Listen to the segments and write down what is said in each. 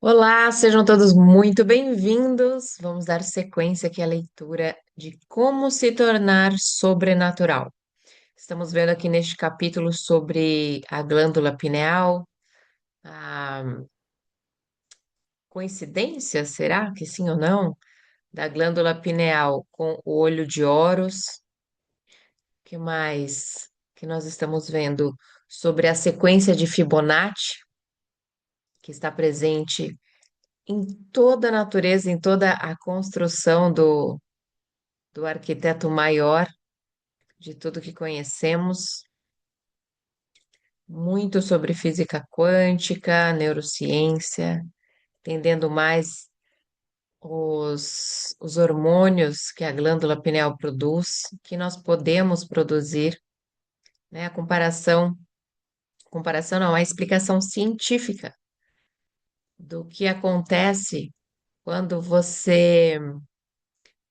Olá, sejam todos muito bem-vindos. Vamos dar sequência aqui à leitura de Como se tornar sobrenatural. Estamos vendo aqui neste capítulo sobre a glândula pineal. A coincidência, será que sim ou não? Da glândula pineal com o olho de Horus. O que mais que nós estamos vendo sobre a sequência de Fibonacci, que está presente em toda a natureza, em toda a construção do arquiteto maior de tudo que conhecemos, muito sobre física quântica, neurociência, entendendo mais os hormônios que a glândula pineal produz, que nós podemos produzir, né? Comparação não, a explicação científica do que acontece quando você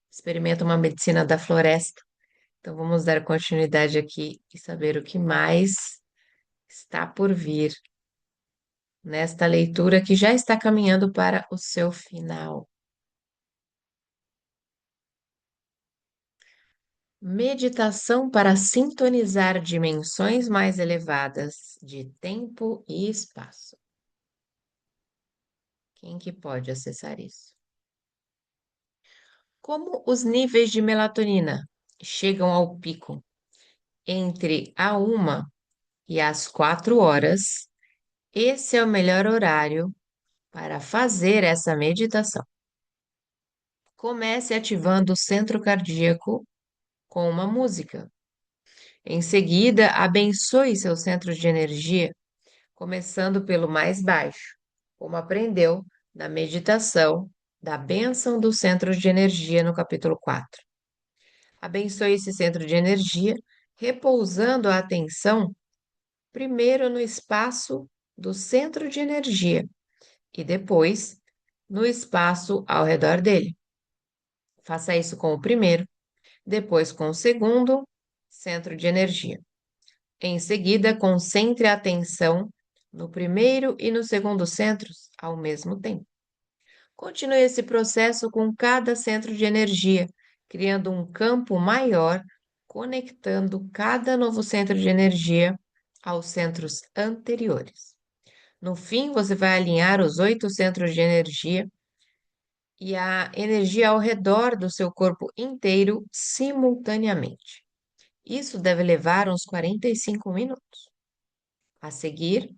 experimenta uma medicina da floresta. Então, vamos dar continuidade aqui e saber o que mais está por vir nesta leitura que já está caminhando para o seu final. Meditação para sintonizar dimensões mais elevadas de tempo e espaço. Quem que pode acessar isso? Como os níveis de melatonina chegam ao pico entre a 1 e as 4 horas, esse é o melhor horário para fazer essa meditação. Comece ativando o centro cardíaco com uma música. Em seguida, abençoe seus centros de energia, começando pelo mais baixo, como aprendeu na meditação da bênção dos centros de energia no capítulo 4. Abençoe esse centro de energia, repousando a atenção primeiro no espaço do centro de energia e depois no espaço ao redor dele. Faça isso com o primeiro, depois com o segundo centro de energia. Em seguida, concentre a atenção no primeiro e no segundo centros ao mesmo tempo. Continue esse processo com cada centro de energia, criando um campo maior, conectando cada novo centro de energia aos centros anteriores. No fim, você vai alinhar os 8 centros de energia e a energia ao redor do seu corpo inteiro simultaneamente. Isso deve levar uns 45 minutos. A seguir,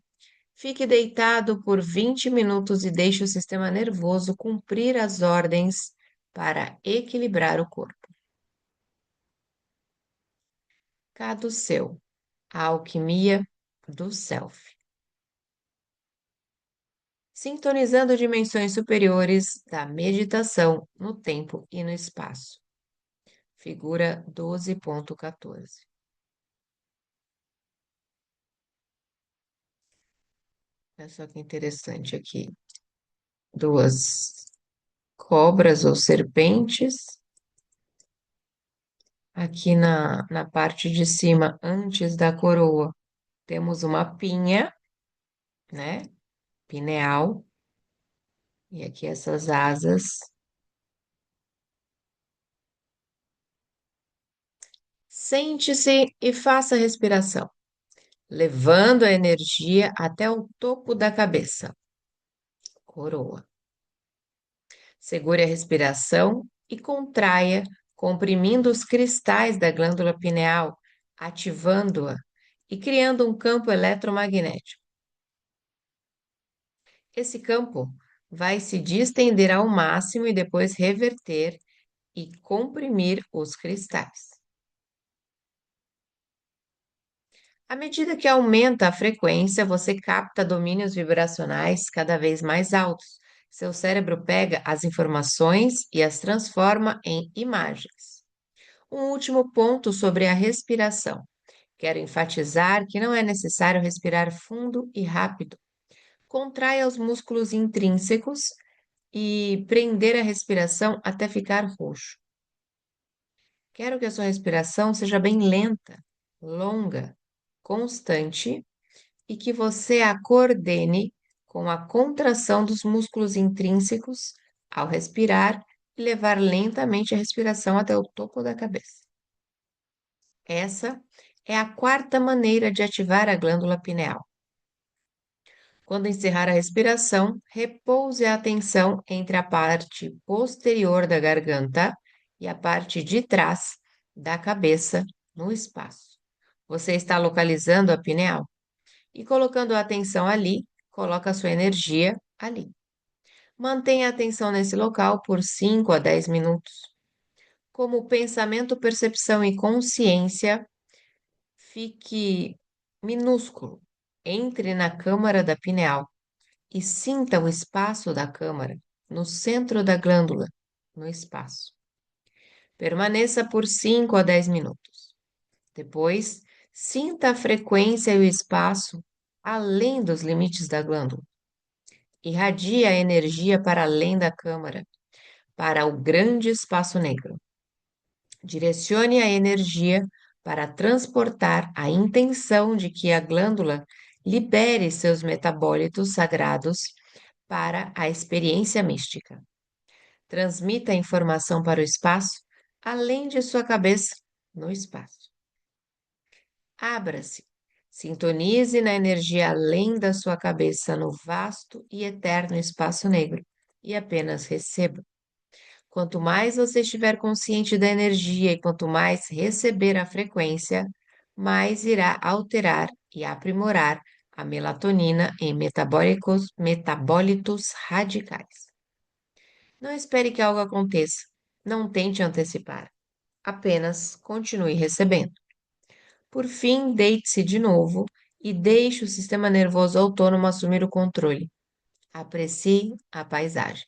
fique deitado por 20 minutos e deixe o sistema nervoso cumprir as ordens para equilibrar o corpo. Caduceu, a alquimia do self. Sintonizando dimensões superiores da meditação no tempo e no espaço. Figura 12.14. Olha só que interessante aqui. Duas cobras ou serpentes. Aqui na parte de cima, antes da coroa, temos uma pinha, né? Pineal. E aqui essas asas. Sente-se e faça a respiração, levando a energia até o topo da cabeça. Coroa. Segure a respiração e contraia, comprimindo os cristais da glândula pineal, ativando-a e criando um campo eletromagnético. Esse campo vai se distender ao máximo e depois reverter e comprimir os cristais. À medida que aumenta a frequência, você capta domínios vibracionais cada vez mais altos. Seu cérebro pega as informações e as transforma em imagens. Um último ponto sobre a respiração. Quero enfatizar que não é necessário respirar fundo e rápido. Contraia os músculos intrínsecos e prender a respiração até ficar roxo. Quero que a sua respiração seja bem lenta, longa, constante e que você a coordene com a contração dos músculos intrínsecos ao respirar e levar lentamente a respiração até o topo da cabeça. Essa é a quarta maneira de ativar a glândula pineal. Quando encerrar a respiração, repouse a atenção entre a parte posterior da garganta e a parte de trás da cabeça no espaço. Você está localizando a pineal e colocando a atenção ali, coloca a sua energia ali. Mantenha a atenção nesse local por 5 a 10 minutos. Como pensamento, percepção e consciência, fique minúsculo. Entre na câmara da pineal e sinta o espaço da câmara no centro da glândula, no espaço. Permaneça por 5 a 10 minutos. Depois, sinta a frequência e o espaço além dos limites da glândula. Irradie a energia para além da câmara, para o grande espaço negro. Direcione a energia para transportar a intenção de que a glândula libere seus metabólitos sagrados para a experiência mística. Transmita a informação para o espaço, além de sua cabeça, no espaço. Abra-se. Sintonize na energia além da sua cabeça, no vasto e eterno espaço negro, e apenas receba. Quanto mais você estiver consciente da energia e quanto mais receber a frequência, mais irá alterar e aprimorar a melatonina em metabólitos radicais. Não espere que algo aconteça. Não tente antecipar. Apenas continue recebendo. Por fim, deite-se de novo e deixe o sistema nervoso autônomo assumir o controle. Aprecie a paisagem.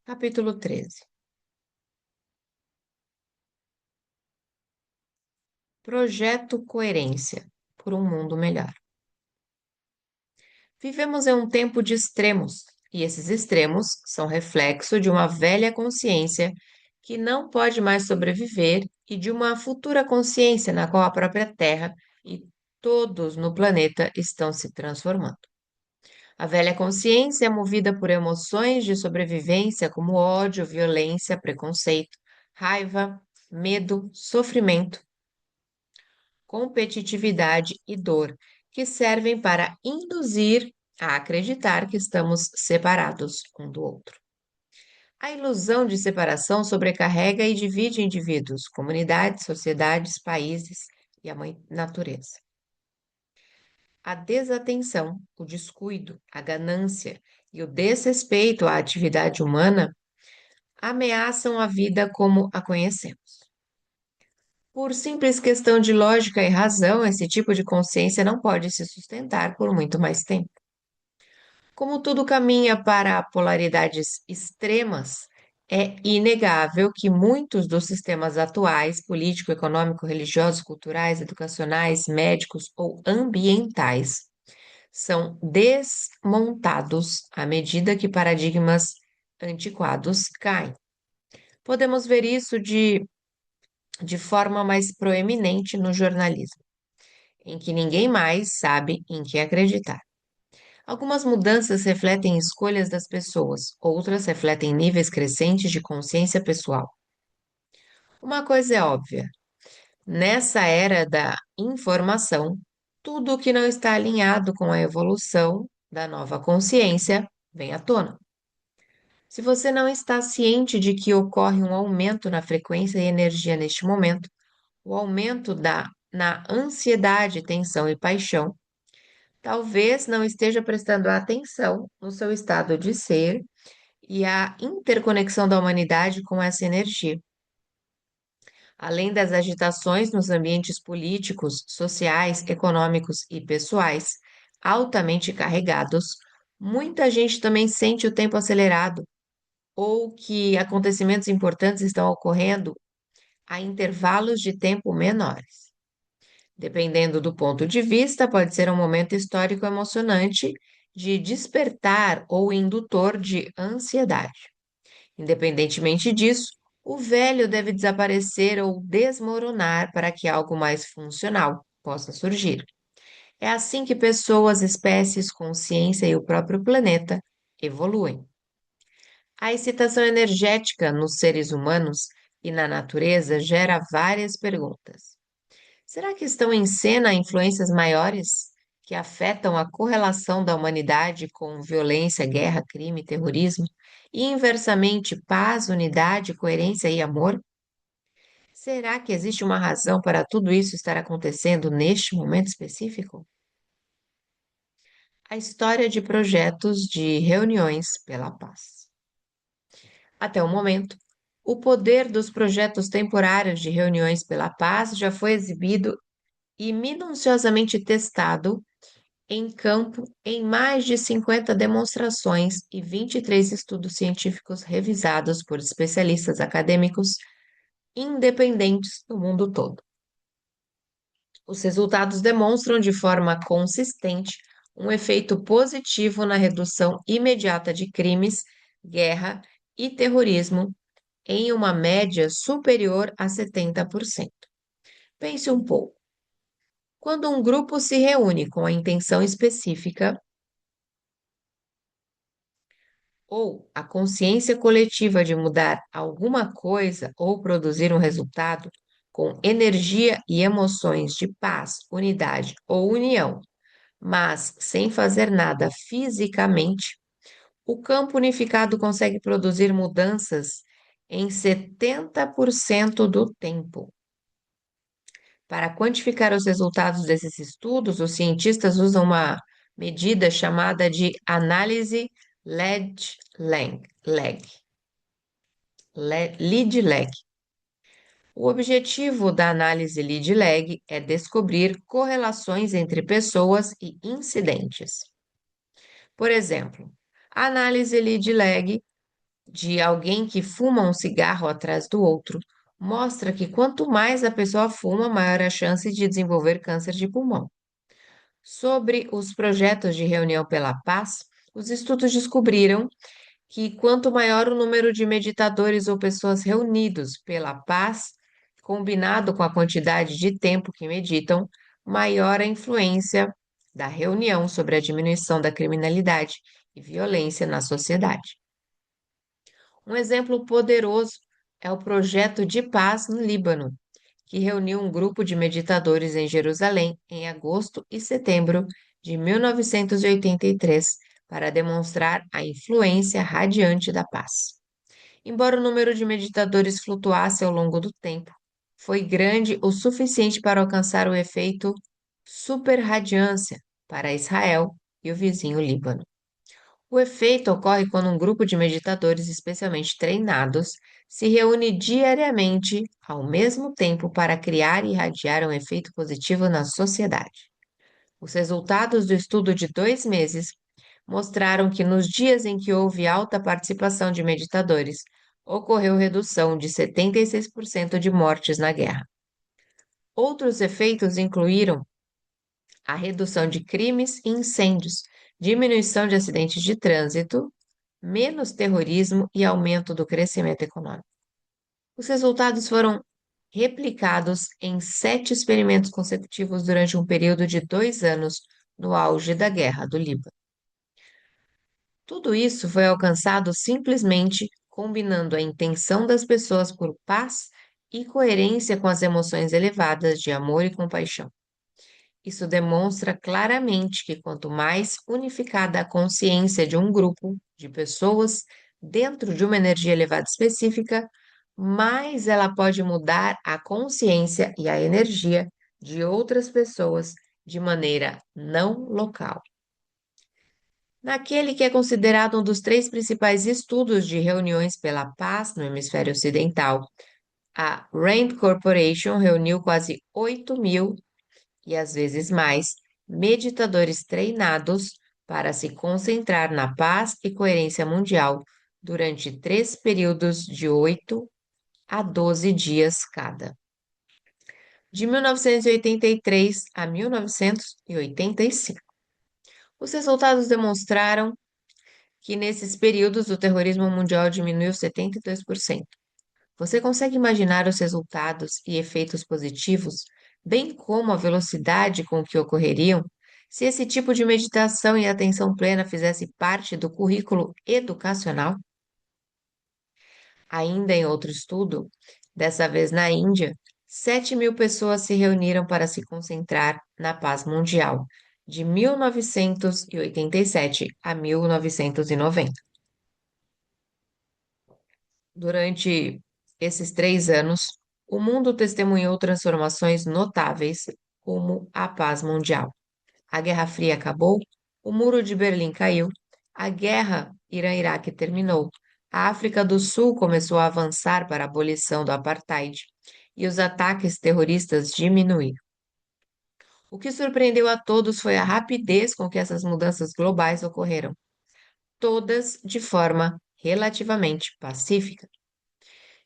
Capítulo 13. Projeto Coerência por um mundo melhor. Vivemos em um tempo de extremos, e esses extremos são reflexo de uma velha consciência que não pode mais sobreviver e de uma futura consciência na qual a própria Terra e todos no planeta estão se transformando. A velha consciência é movida por emoções de sobrevivência como ódio, violência, preconceito, raiva, medo, sofrimento, competitividade e dor, que servem para induzir a acreditar que estamos separados um do outro. A ilusão de separação sobrecarrega e divide indivíduos, comunidades, sociedades, países e a mãe natureza. A desatenção, o descuido, a ganância e o desrespeito à atividade humana ameaçam a vida como a conhecemos. Por simples questão de lógica e razão, esse tipo de consciência não pode se sustentar por muito mais tempo. Como tudo caminha para polaridades extremas, é inegável que muitos dos sistemas atuais, político, econômico, religiosos, culturais, educacionais, médicos ou ambientais, são desmontados à medida que paradigmas antiquados caem. Podemos ver isso de forma mais proeminente no jornalismo, em que ninguém mais sabe em que acreditar. Algumas mudanças refletem escolhas das pessoas, outras refletem níveis crescentes de consciência pessoal. Uma coisa é óbvia: nessa era da informação, tudo o que não está alinhado com a evolução da nova consciência vem à tona. Se você não está ciente de que ocorre um aumento na frequência e energia neste momento, o aumento na ansiedade, tensão e paixão, talvez não esteja prestando atenção no seu estado de ser e a interconexão da humanidade com essa energia. Além das agitações nos ambientes políticos, sociais, econômicos e pessoais, altamente carregados, muita gente também sente o tempo acelerado ou que acontecimentos importantes estão ocorrendo a intervalos de tempo menores. Dependendo do ponto de vista, pode ser um momento histórico emocionante de despertar ou indutor de ansiedade. Independentemente disso, o velho deve desaparecer ou desmoronar para que algo mais funcional possa surgir. É assim que pessoas, espécies, consciência e o próprio planeta evoluem. A excitação energética nos seres humanos e na natureza gera várias perguntas. Será que estão em cena influências maiores que afetam a correlação da humanidade com violência, guerra, crime, terrorismo e inversamente paz, unidade, coerência e amor? Será que existe uma razão para tudo isso estar acontecendo neste momento específico? A história de projetos de reuniões pela paz. Até o momento, o poder dos projetos temporários de reuniões pela paz já foi exibido e minuciosamente testado em campo em mais de 50 demonstrações e 23 estudos científicos revisados por especialistas acadêmicos independentes do mundo todo. Os resultados demonstram de forma consistente um efeito positivo na redução imediata de crimes, guerra e terrorismo em uma média superior a 70%. Pense um pouco. Quando um grupo se reúne com a intenção específica ou a consciência coletiva de mudar alguma coisa ou produzir um resultado com energia e emoções de paz, unidade ou união, mas sem fazer nada fisicamente, o campo unificado consegue produzir mudanças em 70% do tempo. Para quantificar os resultados desses estudos, os cientistas usam uma medida chamada de análise lead-lag. Lead-lag. O objetivo da análise lead-lag é descobrir correlações entre pessoas e incidentes. Por exemplo, a análise lead-lag de alguém que fuma um cigarro atrás do outro mostra que quanto mais a pessoa fuma, maior a chance de desenvolver câncer de pulmão. Sobre os projetos de reunião pela paz, os estudos descobriram que quanto maior o número de meditadores ou pessoas reunidos pela paz, combinado com a quantidade de tempo que meditam, maior a influência da reunião sobre a diminuição da criminalidade e violência na sociedade. Um exemplo poderoso é o projeto de paz no Líbano, que reuniu um grupo de meditadores em Jerusalém em agosto e setembro de 1983 para demonstrar a influência radiante da paz. Embora o número de meditadores flutuasse ao longo do tempo, foi grande o suficiente para alcançar o efeito superradiância para Israel e o vizinho Líbano. O efeito ocorre quando um grupo de meditadores especialmente treinados se reúne diariamente ao mesmo tempo para criar e irradiar um efeito positivo na sociedade. Os resultados do estudo de 2 meses mostraram que nos dias em que houve alta participação de meditadores, ocorreu redução de 76% de mortes na guerra. Outros efeitos incluíram a redução de crimes e incêndios, diminuição de acidentes de trânsito, menos terrorismo e aumento do crescimento econômico. Os resultados foram replicados em 7 experimentos consecutivos durante um período de 2 anos no auge da Guerra do Líbano. Tudo isso foi alcançado simplesmente combinando a intenção das pessoas por paz e coerência com as emoções elevadas de amor e compaixão. Isso demonstra claramente que quanto mais unificada a consciência de um grupo de pessoas dentro de uma energia elevada específica, mais ela pode mudar a consciência e a energia de outras pessoas de maneira não local. Naquele que é considerado um dos 3 principais estudos de reuniões pela paz no hemisfério ocidental, a RAND Corporation reuniu quase 8.000 e às vezes mais meditadores treinados para se concentrar na paz e coerência mundial durante 3 períodos de 8 a 12 dias cada. De 1983 a 1985. Os resultados demonstraram que nesses períodos o terrorismo mundial diminuiu 72%. Você consegue imaginar os resultados e efeitos positivos, bem como a velocidade com que ocorreriam, Se esse tipo de meditação e atenção plena fizesse parte do currículo educacional, ainda em outro estudo, dessa vez na Índia, 7.000 pessoas se reuniram para se concentrar na paz mundial, de 1987 a 1990. Durante esses 3 anos, o mundo testemunhou transformações notáveis como a paz mundial. A Guerra Fria acabou, o Muro de Berlim caiu, a guerra Irã-Iraque terminou, a África do Sul começou a avançar para a abolição do apartheid e os ataques terroristas diminuíram. O que surpreendeu a todos foi a rapidez com que essas mudanças globais ocorreram, todas de forma relativamente pacífica.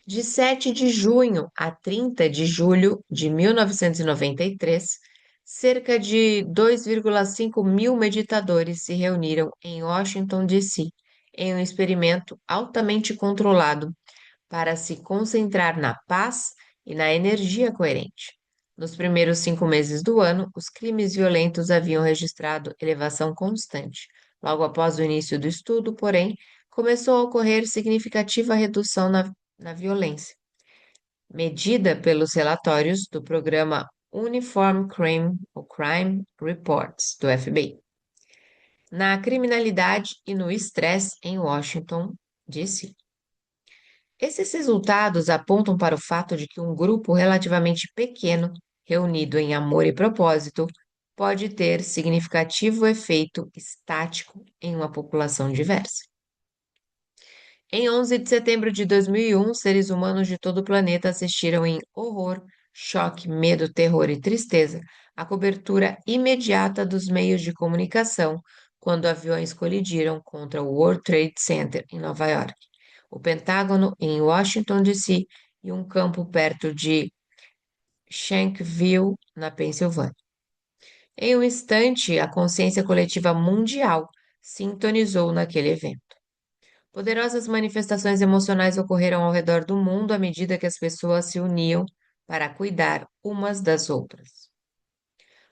De 7 de junho a 30 de julho de 1993, cerca de 2,5 mil meditadores se reuniram em Washington, D.C., em um experimento altamente controlado para se concentrar na paz e na energia coerente. Nos primeiros 5 meses do ano, os crimes violentos haviam registrado elevação constante. Logo após o início do estudo, porém, começou a ocorrer significativa redução na violência, medida pelos relatórios do programa Uniform Crime Reports, do FBI, na criminalidade e no estresse em Washington, D.C. Esses resultados apontam para o fato de que um grupo relativamente pequeno, reunido em amor e propósito, pode ter significativo efeito estático em uma população diversa. Em 11 de setembro de 2001, seres humanos de todo o planeta assistiram em horror, choque, medo, terror e tristeza à cobertura imediata dos meios de comunicação quando aviões colidiram contra o World Trade Center em Nova York, o Pentágono em Washington, D.C. e um campo perto de Shanksville, na Pensilvânia. Em um instante, a consciência coletiva mundial sintonizou naquele evento. Poderosas manifestações emocionais ocorreram ao redor do mundo à medida que as pessoas se uniam para cuidar umas das outras.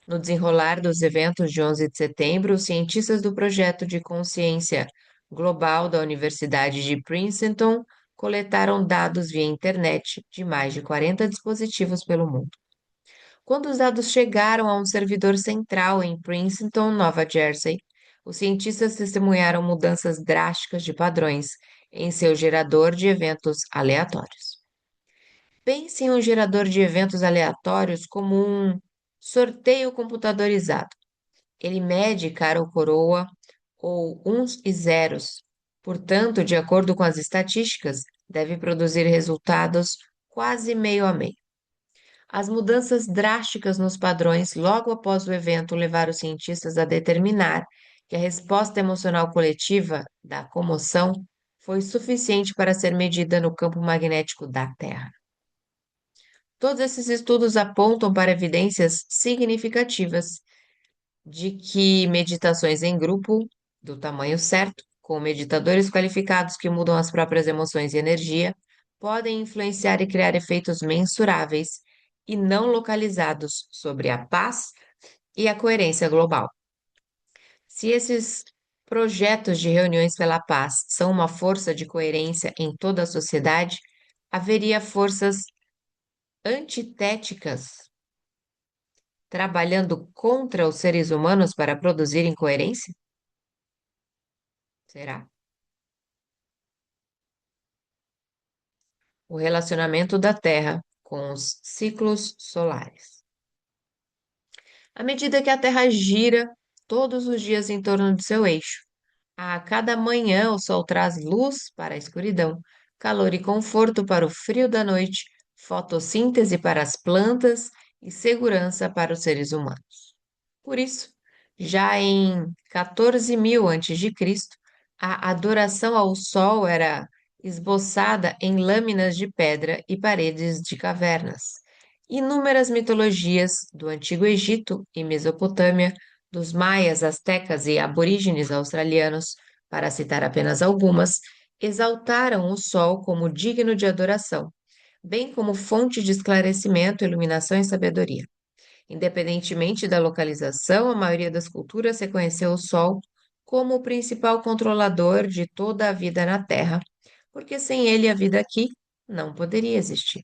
No desenrolar dos eventos de 11 de setembro, os cientistas do projeto de consciência global da Universidade de Princeton coletaram dados via internet de mais de 40 dispositivos pelo mundo. Quando os dados chegaram a um servidor central em Princeton, Nova Jersey, os cientistas testemunharam mudanças drásticas de padrões em seu gerador de eventos aleatórios. Pense em um gerador de eventos aleatórios como um sorteio computadorizado. Ele mede cara ou coroa, ou uns e zeros. Portanto, de acordo com as estatísticas, deve produzir resultados quase meio a meio. As mudanças drásticas nos padrões logo após o evento levaram os cientistas a determinar que a resposta emocional coletiva da comoção foi suficiente para ser medida no campo magnético da Terra. Todos esses estudos apontam para evidências significativas de que meditações em grupo, do tamanho certo, com meditadores qualificados que mudam as próprias emoções e energia, podem influenciar e criar efeitos mensuráveis e não localizados sobre a paz e a coerência global. Se esses projetos de reuniões pela paz são uma força de coerência em toda a sociedade, haveria forças antitéticas trabalhando contra os seres humanos para produzir incoerência? Será? O relacionamento da Terra com os ciclos solares. À medida que a Terra gira todos os dias em torno de seu eixo, a cada manhã o sol traz luz para a escuridão, calor e conforto para o frio da noite, fotossíntese para as plantas e segurança para os seres humanos. Por isso, já em 14.000 a.C., a adoração ao sol era esboçada em lâminas de pedra e paredes de cavernas. Inúmeras mitologias do Antigo Egito e Mesopotâmia, dos maias, astecas e aborígenes australianos, para citar apenas algumas, exaltaram o sol como digno de adoração, bem como fonte de esclarecimento, iluminação e sabedoria. Independentemente da localização, a maioria das culturas reconheceu o Sol como o principal controlador de toda a vida na Terra, porque sem ele a vida aqui não poderia existir.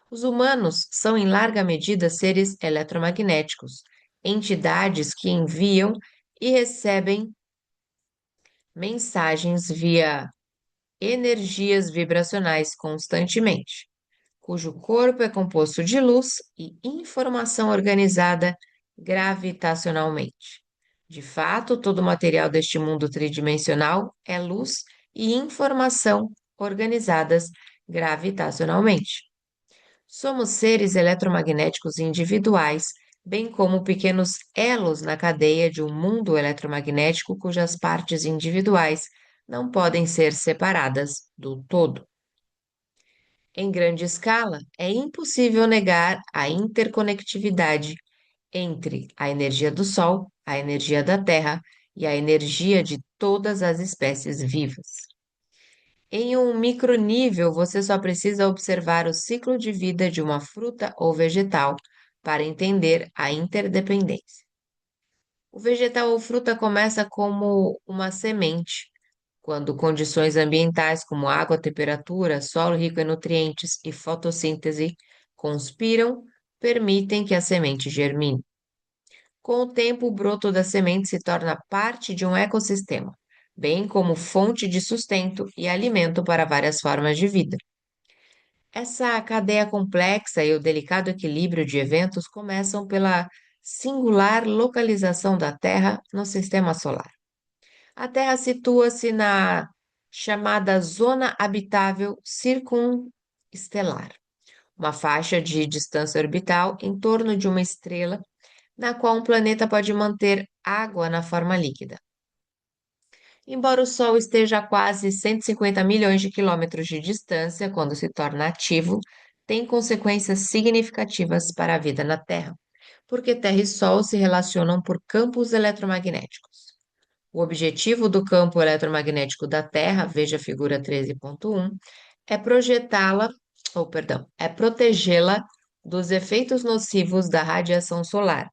Os humanos são, em larga medida, seres eletromagnéticos, entidades que enviam e recebem mensagens via energias vibracionais constantemente, cujo corpo é composto de luz e informação organizada gravitacionalmente. De fato, todo o material deste mundo tridimensional é luz e informação organizadas gravitacionalmente. Somos seres eletromagnéticos individuais, bem como pequenos elos na cadeia de um mundo eletromagnético cujas partes individuais não podem ser separadas do todo. Em grande escala, é impossível negar a interconectividade entre a energia do Sol, a energia da Terra e a energia de todas as espécies vivas. Em um micronível, você só precisa observar o ciclo de vida de uma fruta ou vegetal para entender a interdependência. O vegetal ou fruta começa como uma semente, quando condições ambientais como água, temperatura, solo rico em nutrientes e fotossíntese conspiram, permitem que a semente germine. Com o tempo, o broto da semente se torna parte de um ecossistema, bem como fonte de sustento e alimento para várias formas de vida. Essa cadeia complexa e o delicado equilíbrio de eventos começam pela singular localização da Terra no sistema solar. A Terra situa-se na chamada zona habitável circunestelar, uma faixa de distância orbital em torno de uma estrela na qual um planeta pode manter água na forma líquida. Embora o Sol esteja a quase 150 milhões de quilômetros de distância quando se torna ativo, tem consequências significativas para a vida na Terra, porque Terra e Sol se relacionam por campos eletromagnéticos. O objetivo do campo eletromagnético da Terra, veja a figura 13.1, é é protegê-la dos efeitos nocivos da radiação solar,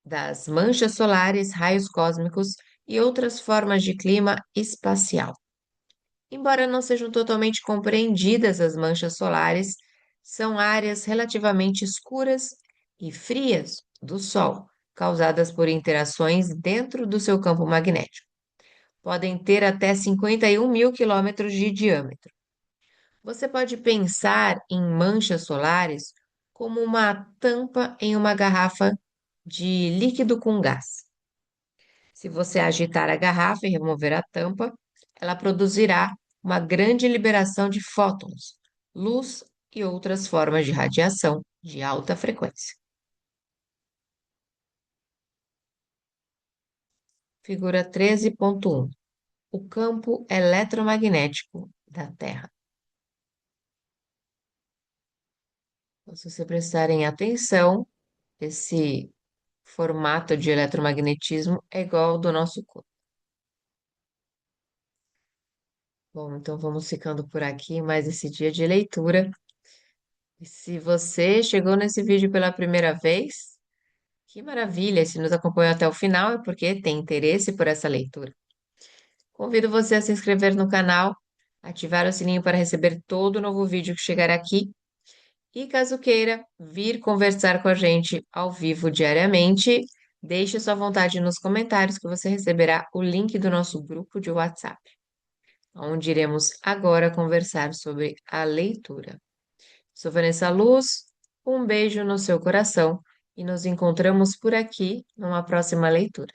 das manchas solares, raios cósmicos e outras formas de clima espacial. Embora não sejam totalmente compreendidas, as manchas solares são áreas relativamente escuras e frias do Sol, causadas por interações dentro do seu campo magnético. Podem ter até 51 mil quilômetros de diâmetro. Você pode pensar em manchas solares como uma tampa em uma garrafa de líquido com gás. Se você agitar a garrafa e remover a tampa, ela produzirá uma grande liberação de fótons, luz e outras formas de radiação de alta frequência. Figura 13.1. O campo eletromagnético da Terra. Então, se você prestarem atenção, esse formato de eletromagnetismo é igual ao do nosso corpo. Bom, então vamos ficando por aqui mais esse dia de leitura. E se você chegou nesse vídeo pela primeira vez, que maravilha! Se nos acompanhou até o final é porque tem interesse por essa leitura. Convido você a se inscrever no canal, ativar o sininho para receber todo novo vídeo que chegar aqui. E caso queira vir conversar com a gente ao vivo diariamente, deixe sua vontade nos comentários que você receberá o link do nosso grupo de WhatsApp, onde iremos agora conversar sobre a leitura. Sou Vanessa Luz, um beijo no seu coração e nos encontramos por aqui numa próxima leitura.